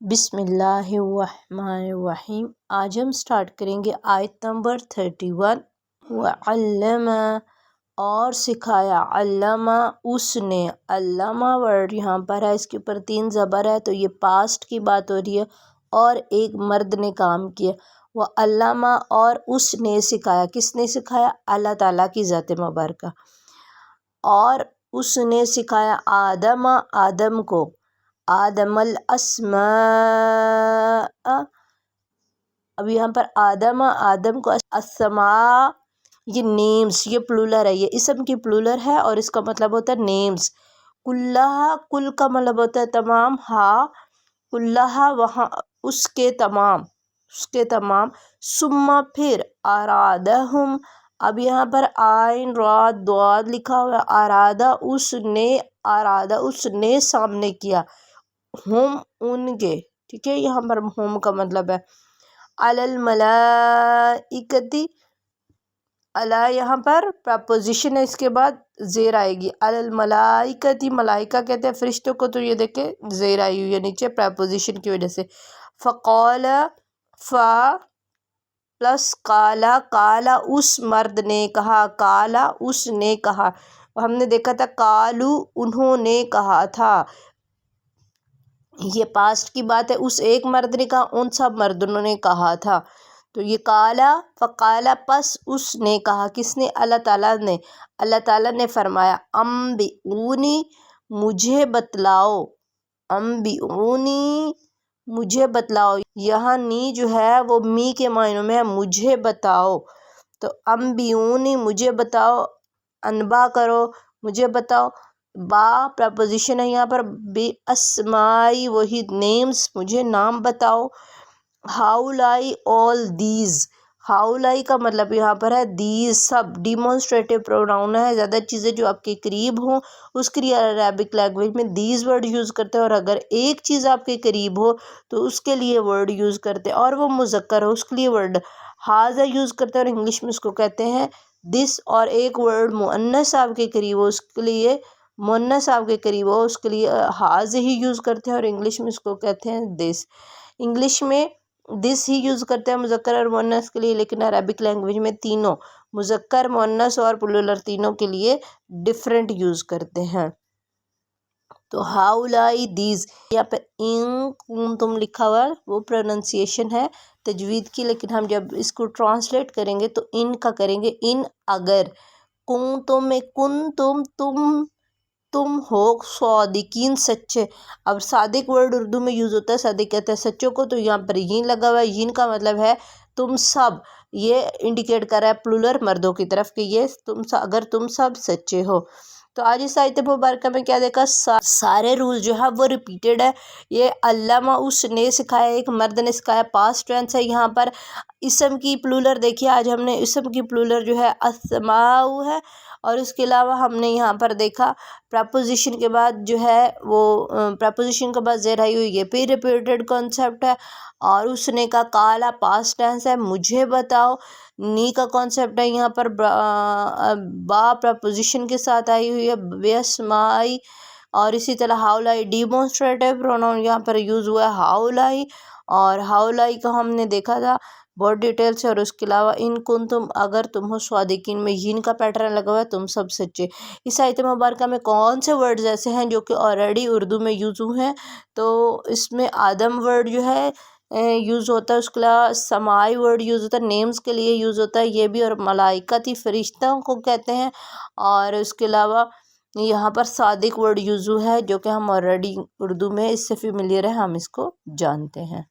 بسم اللہ الرحمن الرحیم۔ آج ہم سٹارٹ کریں گے آیت نمبر 31۔ وعلم اور سکھایا، علم اس نے، علامہ ورڈ یہاں پر ہے، اس کے اوپر 3 زبر ہے تو یہ پاسٹ کی بات ہو رہی ہے اور ایک مرد نے کام کیا۔ وعلم اور اس نے سکھایا، کس نے سکھایا؟ اللہ تعالیٰ کی ذات مبارکہ۔ اور اس نے سکھایا آدم، آدم کو، آدم الاسماء، اب یہاں پر آدم، آدم کو اسماء، یہ نیمز، یہ پلولر ہے، یہ اسم کی پلولر ہے اور اس کا مطلب ہوتا ہے نیمز۔ کلہا، کل کا مطلب ہوتا ہے تمام، ہا کلہا وہاں اس کے تمام، اس کے تمام، ثم پھر ارادہم، اب یہاں پر آئین را دعاد لکھا ہوا ہے، ارادہ اس نے، ارادہ اس نے سامنے کیا، ہم ان کے، ٹھیک ہے، یہاں پر ہم کا مطلب ہے علی الملائکتی، علی یہاں پر پریپوزیشن ہے، اس کے بعد زیر آئے گی، علی الملائکتی، ملائکہ کہتے ہیں فرشتوں کو، تو یہ دیکھیں زیر آئی ہوئی ہے نیچے پریپوزیشن کی وجہ سے۔ فقال، فا پلس قالا، قالا اس مرد نے کہا، قالا اس نے کہا، ہم نے دیکھا تھا قالو انہوں نے کہا تھا، یہ پاسٹ کی بات ہے، اس ایک مرد نے کہا، ان سب مردوں نے کہا تھا، تو یہ قالا، فقالا پس اس نے کہا، کس نے؟ اللہ تعالیٰ نے، اللہ تعالیٰ نے فرمایا انبئونی مجھے بتلاؤ، انبئونی مجھے بتلاؤ، یہاں نی جو ہے وہ می کے معنوں میں ہے، مجھے بتاؤ، تو انبئونی مجھے بتاؤ، انبا کرو مجھے بتاؤ، با پریپوزیشن ہے یہاں پر، بے اسمائی وہی نیمز، مجھے نام بتاؤ، ہاؤلائی آل دیز، ہاؤلائی کا مطلب یہاں پر ہے دیز سب، ڈیمونسٹریٹو پروناؤن ہے، زیادہ چیزیں جو آپ کے قریب ہوں اس کے لیے عربک لینگویج میں دیز ورڈ یوز کرتے ہیں، اور اگر ایک چیز آپ کے قریب ہو تو اس کے لیے ورڈ یوز کرتے ہیں اور وہ مذکر ہو اس کے لیے ورڈ ہاذا یوز کرتے ہیں، اور انگلش میں اس کو کہتے ہیں دس، اور ایک ورڈ مؤنث آپ کے قریب ہو اس کے لیے، مؤنث آپ کے قریب ہو اس کے لیے ہاذ ہی یوز کرتے ہیں، اور انگلش میں اس کو کہتے ہیں دس، انگلش میں دس ہی یوز کرتے ہیں مذکر اور مؤنث کے لیے، لیکن عربک لینگویج میں تینوں مذکر، مؤنث اور پلورل تینوں کے لیے ڈفرینٹ یوز کرتے ہیں۔ تو ہاؤلائی دیز، یہاں پہ ان تم لکھا ہوا وہ پروننسیشن ہے تجوید کی، لیکن ہم جب اس کو ٹرانسلیٹ کریں گے تو ان کا کریں گے، ان اگر، کنتم میں کنتم تم ہو، صادقین سچے، اب صادق ورڈ اردو میں یوز ہوتا ہے، صادق کہتے ہیں سچوں کو، تو یہاں پر یین لگا ہوا ہے، یین کا مطلب ہے تم سب، یہ انڈیکیٹ کر رہا ہے پلورل مردوں کی طرف کہ یہ اگر تم سب سچے ہو۔ تو آج اس آیت مبارکہ میں کیا دیکھا، سارے رول جو ہے وہ ریپیٹڈ ہے، یہ علامہ اس نے سکھایا، ایک مرد نے سکھایا، پاسٹ ٹینس ہے، یہاں پر اسم کی پلورل دیکھیے، آج ہم نے اسم کی پلورل جو ہے اسماء ہے، اور اس کے علاوہ ہم نے یہاں پر دیکھا پریپوزیشن کے بعد جو ہے وہ پریپوزیشن کے بعد زیر آئی ہوئی ہے، پھر ریپیٹڈ کانسیپٹ ہے، اور اس نے کہا کالا پاسٹ ٹینس ہے، مجھے بتاؤ، نی کا کانسیپٹ ہے، یہاں پر با پریپوزیشن کے ساتھ آئی ہوئی ہے، بے اسمائی، اور اسی طرح ہاؤلائی ڈیمونسٹریٹو پروناؤن یہاں پر یوز ہوا ہے ہاؤلائی، اور ہاؤلائی کا ہم نے دیکھا تھا بہت ڈیٹیل سے، اور اس کے علاوہ ان کنتم اگر تم ہو، صادقین میں ین کا پیٹرن لگا ہوا ہے، تم سب سچے۔ اس آیت مبارکہ میں کون سے ورڈز ایسے ہیں جو کہ آلریڈی اردو میں یوز ہوئے ہیں، تو اس میں آدم ورڈ جو ہے یوز ہوتا ہے، اس کے علاوہ سمائی ورڈ یوز ہوتا ہے، نیمز کے لیے یوز ہوتا ہے یہ بھی، اور ملائکتی فرشتوں کو کہتے ہیں، اور اس کے علاوہ یہاں پر صادق ورڈ یوز ہے جو کہ ہم آلریڈی اردو میں اس سے فیملیئر ہے، ہم اس کو جانتے ہیں۔